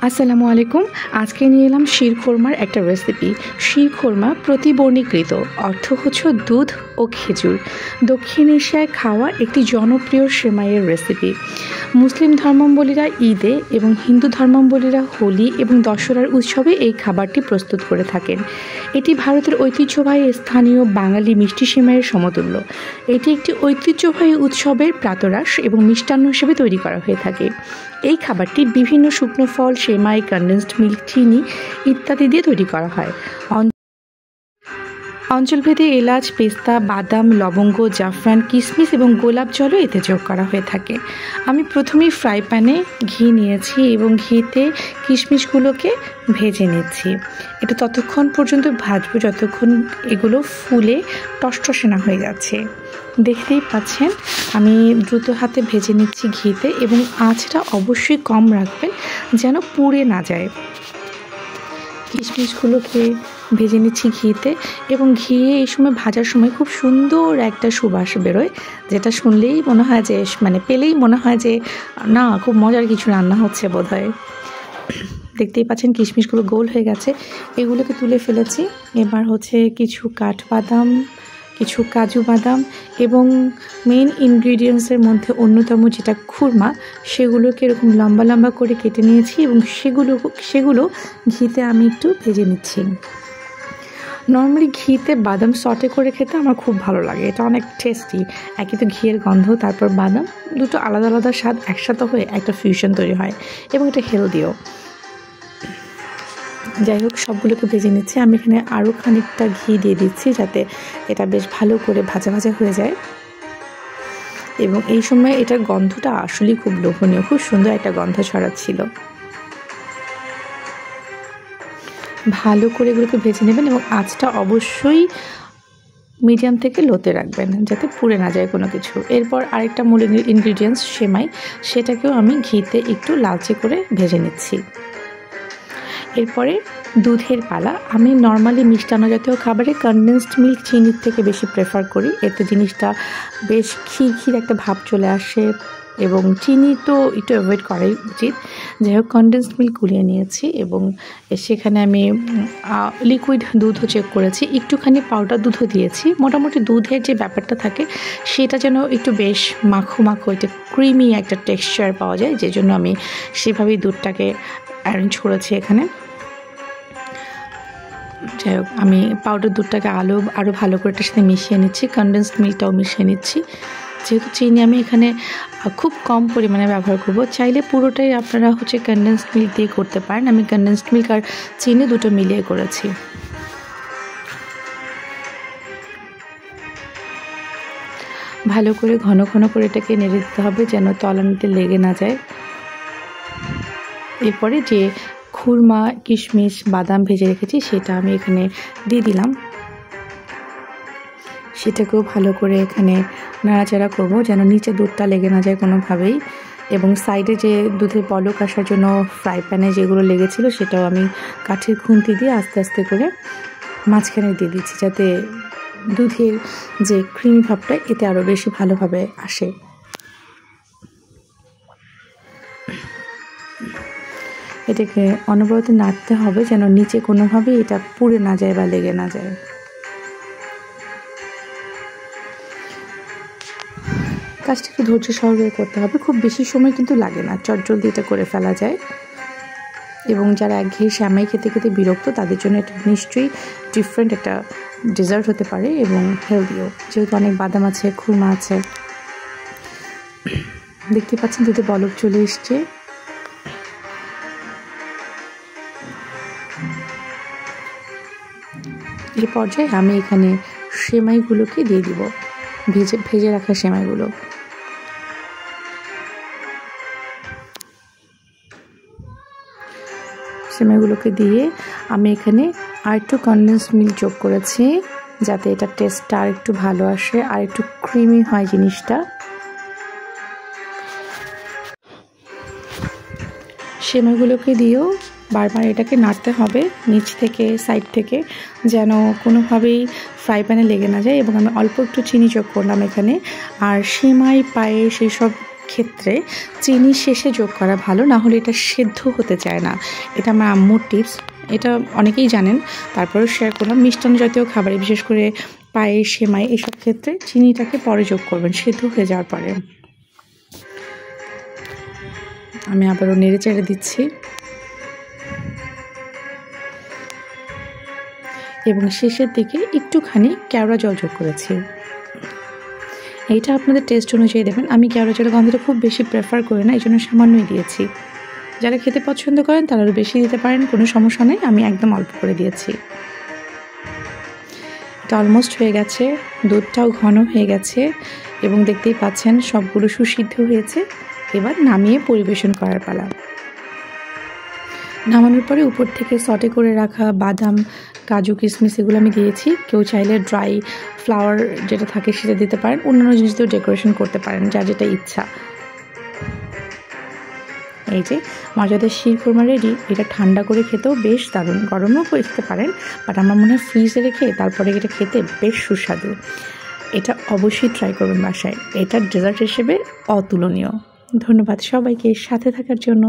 আসসালামু আলাইকুম। আজকে নিয়ে এলাম শিরখোরমার একটা রেসিপি। শিরখোরমা প্রতিবর্ণীকৃত, অর্থ হচ্ছে দুধ ও খেজুর। দক্ষিণ এশিয়ায় খাওয়া একটি জনপ্রিয় সেমাইয়ের রেসিপি। মুসলিম ধর্মাবলম্বীরা ঈদে এবং হিন্দু ধর্মাবলম্বীরা হোলি এবং দশহরার উৎসবে এই খাবারটি প্রস্তুত করে থাকেন। এটি ভারতের ঐতিহ্যবাহী স্থানীয় বাঙালি মিষ্টি সেমাইয়ের সমতুল্য। এটি একটি ঐতিহ্যবাহী উৎসবের প্রাতরাশ এবং মিষ্টান্ন হিসেবে তৈরি করা হয়ে থাকে। এই খাবারটি বিভিন্ন শুকনো ফল, সেমাই, কনডেন্সড মিল্ক, চিনি ইত্যাদি দিয়ে তৈরি করা হয়। অঞ্চলভেদে এলাচ, পেস্তা, বাদাম, লবঙ্গ, জাফরান, কিশমিশ এবং গোলাপ জলও এতে যোগ করা হয়ে থাকে। আমি প্রথমেই ফ্রাই প্যানে ঘি নিয়েছি এবং ঘিতে কিশমিশগুলোকে ভেজে নিচ্ছি। এটা ততক্ষণ পর্যন্ত ভাজবো যতক্ষণ এগুলো ফুলে টসটসে না হয়ে যাচ্ছে। দেখতেই পাচ্ছেন আমি দ্রুত হাতে ভেজে নিচ্ছি ঘিতে, এবং আঁচটা অবশ্যই কম রাখবেন যেন পুড়ে না যায়। কিশমিশগুলোকে ভেজে নিচ্ছি ঘিতে, এবং ঘি এই সময় ভাজার সময় খুব সুন্দর একটা সুবাস বেরোয়, যেটা শুনলেই মনে হয় যে পেলেই মনে হয় যে না, খুব মজার কিছু রান্না হচ্ছে বোধহয়। দেখতেই পাচ্ছেন কিশমিশগুলো গোল হয়ে গেছে, এগুলোকে তুলে ফেলেছি। এবার হচ্ছে কিছু কাঠবাদাম, কিছু কাজু বাদাম এবং মেইন ইনগ্রিডিয়েন্টসের মধ্যে অন্যতম যেটা খুরমা, সেগুলোকে এরকম লম্বা লম্বা করে কেটে নিয়েছি এবং সেগুলো ঘিতে আমি একটু ভেজে নিচ্ছি। নর্মালি ঘিতে বাদাম সটে করে খেতে আমার খুব ভালো লাগে, এটা অনেক টেস্টি। একই তো ঘিয়ের গন্ধ, তারপর বাদাম, দুটো আলাদা আলাদা স্বাদ একসাথে হয়ে একটা ফিউশন তৈরি হয়, এবং এটা হেলদিও। যাই হোক, সবগুলোকে ভেজে নিচ্ছি। আমি এখানে আরও খানিকটা ঘি দিয়ে দিচ্ছি যাতে এটা বেশ ভালো করে ভাজা ভাজা হয়ে যায়। এবং এই সময় এটার গন্ধটা আসলেই খুব লোভনীয়, খুব সুন্দর একটা গন্ধ ছড়াচ্ছিল। ভালো করে এগুলোকে ভেজে নেবেন এবং আঁচটা অবশ্যই মিডিয়াম থেকে লোতে রাখবেন যাতে পুড়ে না যায় কোনো কিছু। এরপর আরেকটা মূল ইনগ্রিডিয়েন্টস সেমাই, সেটাকেও আমি ঘিতে একটু লালচে করে ভেজে নিচ্ছি। এরপরে দুধের পালা। আমি নর্মালি মিষ্টান্ন জাতীয় খাবারে কনডেন্সড মিল্ক চিনির থেকে বেশি প্রেফার করি, এতে জিনিসটা বেশ ক্ষীর একটা ভাব চলে আসে, এবং চিনি তো একটু অ্যাভয়েড করাই উচিত। যাই হোক, কনডেন্সড মিল্ক গুলিয়ে নিয়েছি এবং সেখানে আমি লিকুইড দুধও চেক করেছি, একটুখানি পাউডার দুধও দিয়েছি। মোটামুটি দুধের যে ব্যাপারটা থাকে সেটা যেন একটু বেশ মাখো মাখো, একটু ক্রিমি একটা টেক্সচার পাওয়া যায়, যে জন্য আমি সেভাবেই দুধটাকে অ্যারেঞ্জ করেছি এখানে। যাই হোক, আমি পাউডার দুধটাকে আরও ভালো করে এটার সাথে মিশিয়ে নিচ্ছি, কনডেন্সড মিল্কটাও মিশিয়ে নিচ্ছি। যেহেতু চিনি আমি এখানে খুব কম পরিমাণে ব্যবহার করব, চাইলে পুরোটাই আপনারা কনডেন্সড মিল্ক দিয়ে করতে পারেন। আমি কনডেন্সড মিল্ক আর চিনি দুটো মিলিয়ে করেছি। ভালো করে ঘন ঘন করে এটাকে নেড়ে দিতে হবে যেন তলানিতে লেগে না যায়। এরপরে যে খুরমা, কিশমিশ, বাদাম ভেজে রেখেছি সেটা আমি এখানে দিয়ে দিলাম। সেটাকেও ভালো করে এখানে নাড়াচাড়া করব যেন নিচে দুধটা লেগে না যায় কোনোভাবেই। এবং সাইডে যে দুধের বলক আসার জন্য ফ্রাই প্যানে যেগুলো লেগেছিল সেটাও আমি কাঠের খুন্তি দিয়ে আস্তে আস্তে করে মাঝখানে দিয়ে দিচ্ছি, যাতে দুধের যে ক্রিমি ভাবটা এতে আরও বেশি ভালোভাবে আসে। এটাকে অনবরত নাড়তে হবে যেন নিচে কোনোভাবেই এটা পুড়ে না যায় বা লেগে না যায়। কাজটা একটু ধৈর্য সহকারে করতে হবে, খুব বেশি সময় কিন্তু লাগে না, চটজলদি এটা করে ফেলা যায়। এবং যারা একঘেয়ে সেমাই খেতে খেতে বিরক্ত, তাদের জন্য এটা নিশ্চয়ই ডিফারেন্ট একটা ডেজার্ট হতে পারে এবং হেলদিও, যেহেতু অনেক বাদাম আছে, খুরমা আছে। দেখতে পাচ্ছেন দুধে বলক চলে এসছে। এই পর্যায়ে আমি এখানে সেমাইগুলোকে দিয়ে দিব, ভেজে রাখা সেমাইগুলো। সেমাইগুলোকে দিয়ে আমি এখানে আরেকটু কনডেন্সড মিল্ক যোগ করেছি যাতে এটা টেস্টটা আর একটু ভালো আসে, আর একটু ক্রিমি হয় জিনিসটা। সেমাইগুলোকে দিয়েও বারবার এটাকে নাড়তে হবে নিচ থেকে, সাইড থেকে, যেন কোনোভাবেই ফ্রাই প্যানে লেগে না যায়। এবং আমি অল্প একটু চিনি যোগ করলাম এখানে। আর সেমাই, পায়েস, সেই সব ক্ষেত্রে চিনি শেষে যোগ করা ভালো, না হলে এটা সেদ্ধ হতে চায় না। এটা আমার আম্মুর টিপস, এটা অনেকেই জানেন, তারপরেও শেয়ার করলাম। মিষ্টান্ন জাতীয় খাবারে বিশেষ করে পায়েস, সেমাই এসব ক্ষেত্রে চিনিটাকে পরে যোগ করবেন সেদ্ধ হয়ে যাওয়ার পরে। আমি আবারও নেড়ে চেড়ে দিচ্ছি এবং শেষের দিকে একটুখানি কেওড়া জল যোগ করেছি। এইটা আপনাদের টেস্ট অনুযায়ী দেবেন। আমি কেওড়া জলের গন্ধটা খুব বেশি প্রেফার করি না, এই জন্য সামান্যই দিয়েছি। যারা খেতে পছন্দ করেন তারা আরও বেশি দিতে পারেন, কোনো সমস্যা নেই। আমি একদম অল্প করে দিয়েছি। এটা অলমোস্ট হয়ে গেছে, দুধটাও ঘন হয়ে গেছে এবং দেখতেই পাচ্ছেন সবগুলো সুসিদ্ধ হয়েছে। এবার নামিয়ে পরিবেশন করার পালা। নামানোর পরে উপর থেকে সটে করে রাখা বাদাম, কাজু, কিশমিশ এগুলো আমি দিয়েছি। কেউ চাইলে ড্রাই ফ্লাওয়ার যেটা থাকে সেটা দিতে পারেন, অন্যান্য জিনিস দিয়েও ডেকোরেশন করতে পারেন, যার যেটা ইচ্ছা। এই যে মজাদার শিরখুরমা রেডি। এটা ঠান্ডা করে খেতেও বেশ দারুণ, গরমেও করে খেতে পারেন, বাট আমার মনে হয় ফ্রিজে রেখে তারপরে এটা খেতে বেশ সুস্বাদু। এটা অবশ্যই ট্রাই করবেন বাসায়, এটা ডেজার্ট হিসেবে অতুলনীয়। ধন্যবাদ সবাইকে সাথে থাকার জন্য।